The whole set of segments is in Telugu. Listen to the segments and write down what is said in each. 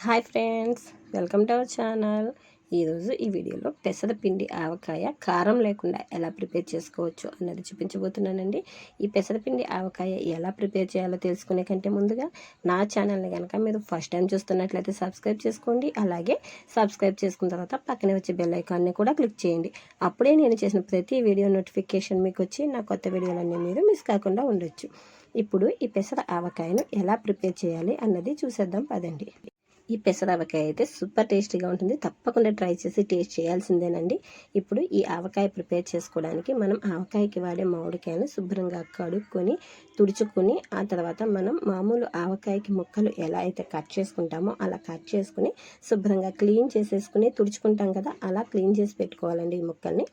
Hi friends, welcome to our channel. ఈరోజు ఈ వీడియోలో పెసరపిండి ఆవకాయ కారం లేకుండా ఎలా ప్రిపేర్ చేసుకోవచ్చు అన్నది చూపించబోతున్నానండి. ఈ పెసరపిండి ఆవకాయ ఎలా ప్రిపేర్ చేయాలో తెలుసుకునే కంటే ముందుగా నా ఛానల్ని కనుక మీరు ఫస్ట్ టైం చూస్తున్నట్లయితే సబ్స్క్రైబ్ చేసుకోండి. అలాగే సబ్స్క్రైబ్ చేసుకున్న తర్వాత పక్కనే వచ్చే బెల్ ఐకాన్ని కూడా క్లిక్ చేయండి. అప్పుడే నేను చేసిన ప్రతి వీడియో నోటిఫికేషన్ మీకు వచ్చి నా కొత్త వీడియోలన్నీ మీరు మిస్ కాకుండా ఉండొచ్చు. ఇప్పుడు ఈ పెసర ఆవకాయను ఎలా ప్రిపేర్ చేయాలి అన్నది చూసేద్దాం పదండి. ఈ పెసర ఆవకాయ అయితే సూపర్ టేస్టీగా ఉంటుంది. తప్పకుండా ట్రై చేసి టేస్ట్ చేయాల్సిందేనండి. ఇప్పుడు ఈ ఆవకాయ ప్రిపేర్ చేసుకోవడానికి మనం ఆవకాయకి వాడే మామిడికాయను శుభ్రంగా కడుక్కొని తుడుచుకొని ఆ తర్వాత మనం మామూలు ఆవకాయకి ముక్కలు ఎలా అయితే కట్ చేసుకుంటామో అలా కట్ చేసుకుని శుభ్రంగా క్లీన్ చేసేసుకుని తుడుచుకుంటాం కదా, అలా క్లీన్ చేసి పెట్టుకోవాలండి ఈ ముక్కల్ని.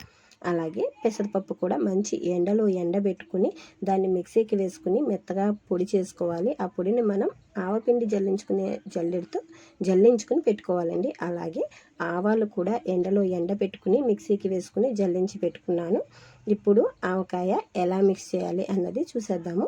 అలాగే పెసరపప్పు కూడా మంచి ఎండలో ఎండబెట్టుకుని దాన్ని మిక్సీకి వేసుకుని మెత్తగా పొడి చేసుకోవాలి. ఆ పొడిని మనం ఆవపిండి జల్లించుకునే జల్లెడతో జల్లించుకుని పెట్టుకోవాలండి. అలాగే ఆవాలు కూడా ఎండలో ఎండబెట్టుకుని మిక్సీకి వేసుకుని జల్లించి పెట్టుకున్నాను. ఇప్పుడు ఆవకాయ ఎలా మిక్స్ చేయాలి అన్నది చూసేద్దాము.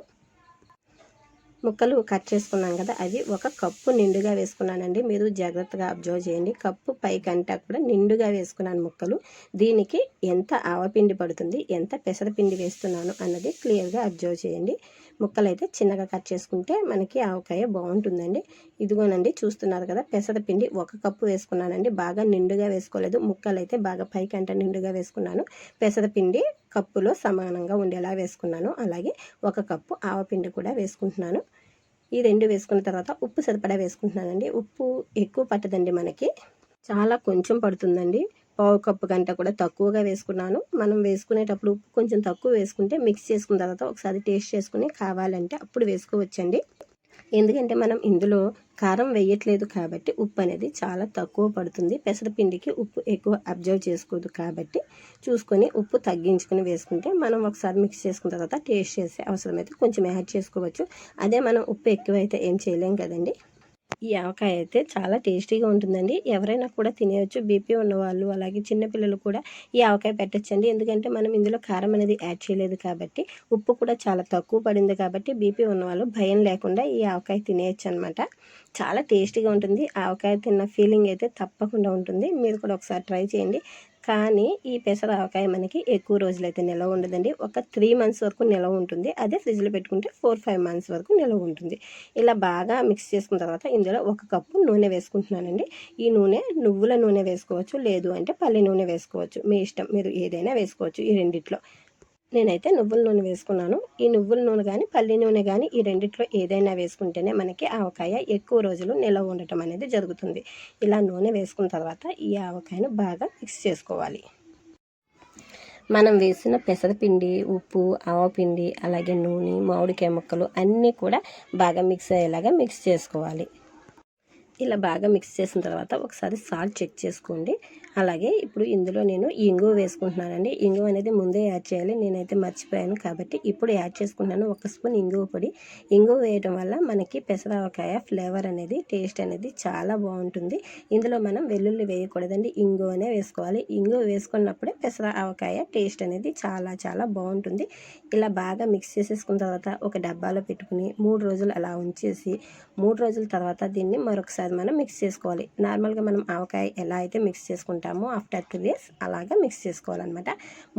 ముక్కలు కట్ చేసుకున్నాం కదా, అవి ఒక కప్పు నిండుగా వేసుకున్నానండి. మీరు జాగ్రత్తగా అబ్జర్వ్ చేయండి. కప్పు పైకంటా కూడా నిండుగా వేసుకున్నాను ముక్కలు. దీనికి ఎంత ఆవపిండి పడుతుంది, ఎంత పెసరపిండి వేస్తున్నాను అన్నది క్లియర్గా అబ్జర్వ్ చేయండి. ముక్కలు అయితే చిన్నగా కట్ చేసుకుంటే మనకి ఆవకాయ బాగుంటుందండి. ఇదిగోనండి, చూస్తున్నారు కదా, పెసరపిండి ఒక కప్పు వేసుకున్నానండి. బాగా నిండుగా వేసుకోలేదు, ముక్కలు అయితే బాగా పైకంట నిండుగా వేసుకున్నాను. పెసరపిండి కప్పులో సమానంగా ఉండేలా వేసుకున్నాను. అలాగే ఒక కప్పు ఆవపిండి కూడా వేసుకుంటున్నాను. ఈ రెండు వేసుకున్న తర్వాత ఉప్పు సరిపడా వేసుకుంటున్నానండి. ఉప్పు ఎక్కువ పట్టదండి, మనకి చాలా కొంచెం పడుతుందండి. పావు కప్పు కంటే కూడా తక్కువగా వేసుకున్నాను. మనం వేసుకునేటప్పుడు ఉప్పు కొంచెం తక్కువ వేసుకుంటే మిక్స్ చేసుకున్న తర్వాత ఒకసారి టేస్ట్ చేసుకుని కావాలంటే అప్పుడు వేసుకోవచ్చండి. ఎందుకంటే మనం ఇందులో కారం వేయట్లేదు కాబట్టి ఉప్పు అనేది చాలా తక్కువ పడుతుంది. పెసరపిండికి ఉప్పు ఎక్కువ అబ్జర్వ్ చేసుకోదు కాబట్టి చూసుకొని ఉప్పు తగ్గించుకుని వేసుకుంటే మనం ఒకసారి మిక్స్ చేసుకున్న తర్వాత టేస్ట్ చేసే అవసరమైతే కొంచెం యాడ్ చేసుకోవచ్చు. అదే మనం ఉప్పు ఎక్కువైతే ఏం చేయలేం కదండి. ఈ ఆవకాయ అయితే చాలా టేస్టీగా ఉంటుందండి. ఎవరైనా కూడా తినేయచ్చు. బీపీ ఉన్నవాళ్ళు అలాగే చిన్నపిల్లలు కూడా ఈ ఆవకాయ పెట్టచ్చండి. ఎందుకంటే మనం ఇందులో కారం అనేది యాడ్ చేయలేదు కాబట్టి, ఉప్పు కూడా చాలా తక్కువ పడింది కాబట్టి బీపీ ఉన్నవాళ్ళు భయం లేకుండా ఈ ఆవకాయ తినేయచ్చు అనమాట. చాలా టేస్టీగా ఉంటుంది. ఆవకాయ తిన్న ఫీలింగ్ అయితే తప్పకుండా ఉంటుంది. మీరు కూడా ఒకసారి ట్రై చేయండి. కానీ ఈ పెసర ఆవకాయ మనకి ఎక్కువ రోజులైతే నిలవ ఉండదండి. ఒక 3 months వరకు నిలవ ఉంటుంది. అదే ఫ్రిడ్జ్లో పెట్టుకుంటే 4-5 months వరకు నిలవ ఉంటుంది. ఇలా బాగా మిక్స్ చేసుకున్న తర్వాత ఇందులో ఒక కప్పు నూనె వేసుకుంటున్నానండి. ఈ నూనె నువ్వుల నూనె వేసుకోవచ్చు, లేదు అంటే పల్లి నూనె వేసుకోవచ్చు. మీ ఇష్టం, మీరు ఏదైనా వేసుకోవచ్చు ఈ రెండిట్లో. నేనైతే నువ్వుల నూనె వేసుకున్నాను. ఈ నువ్వుల నూనె కానీ పల్లి నూనె కానీ ఈ రెండిట్లో ఏదైనా వేసుకుంటేనే మనకి ఆవకాయ ఎక్కువ రోజులు నిలవ ఉండటం అనేది జరుగుతుంది. ఇలా నూనె వేసుకున్న తర్వాత ఈ ఆవకాయను బాగా మిక్స్ చేసుకోవాలి. మనం వేసిన పెసరపిండి, ఉప్పు, ఆవపిండి అలాగే నూనె, మామిడికాయ ముక్కలు అన్నీ కూడా బాగా మిక్స్ అయ్యేలాగా మిక్స్ చేసుకోవాలి. ఇలా బాగా మిక్స్ చేసిన తర్వాత ఒకసారి సాల్ట్ చెక్ చేసుకోండి. అలాగే ఇప్పుడు ఇందులో నేను ఇంగువ వేసుకుంటున్నానండి. ఇంగువ అనేది ముందే యాడ్ చేయాలి, నేనైతే మర్చిపోయాను కాబట్టి ఇప్పుడు యాడ్ చేసుకుంటున్నాను. 1 స్పూన్ ఇంగువ పొడి. ఇంగువ వేయడం వల్ల మనకి పెసరవకాయ ఫ్లేవర్ అనేది, టేస్ట్ అనేది చాలా బాగుంటుంది. ఇందులో మనం వెల్లుల్లి వేయకూడదండి, ఇంగువనే వేసుకోవాలి. ఇంగువ వేసుకున్నప్పుడే పెసర ఆవకాయ టేస్ట్ అనేది చాలా చాలా బాగుంటుంది. ఇలా బాగా మిక్స్ చేసేసుకున్న తర్వాత ఒక డబ్బాలో పెట్టుకుని 3 రోజులు అలా ఉంచేసి 3 రోజుల తర్వాత దీన్ని మరొకసారి మనం మిక్స్ చేసుకోవాలి. నార్మల్గా మనం ఆవకాయ ఎలా అయితే మిక్స్ చేసుకుంటామో ఆఫ్టర్ 2 days అలాగా మిక్స్ చేసుకోవాలన్నమాట.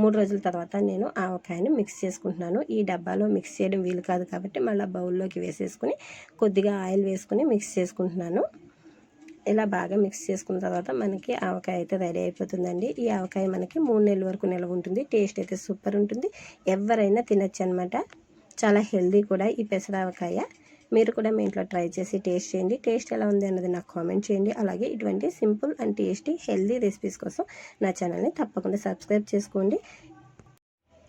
3 రోజుల తర్వాత నేను ఆవకాయను మిక్స్ చేసుకుంటున్నాను. ఈ డబ్బాలో మిక్స్ చేయడం వీలు కాదు కాబట్టి మళ్ళీ బౌల్లోకి వేసేసుకుని కొద్దిగా ఆయిల్ వేసుకుని మిక్స్ చేసుకుంటున్నాను. ఇలా బాగా మిక్స్ చేసుకున్న తర్వాత మనకి ఆవకాయ అయితే రెడీ అయిపోతుందండి. ఈ ఆవకాయ మనకి 3 నెలల వరకు నిల్వ ఉంటుంది. టేస్ట్ అయితే సూపర్ ఉంటుంది. ఎవరైనా తినచ్చు అనమాట. చాలా హెల్దీ కూడా ఈ పెసర ఆవకాయ. మీరు కూడా మీ ఇంట్లో ట్రై చేసి టేస్ట్ చేయండి. టేస్ట్ ఎలా ఉంది అన్నది నాకు కామెంట్ చేయండి. అలాగే ఇటువంటి simple and tasty healthy recipes కోసం నా ఛానల్ని తప్పకుండా సబ్స్క్రైబ్ చేసుకోండి.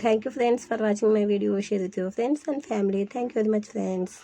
Thank you friends for watching my video. Share with your friends and family. Thank you very much friends.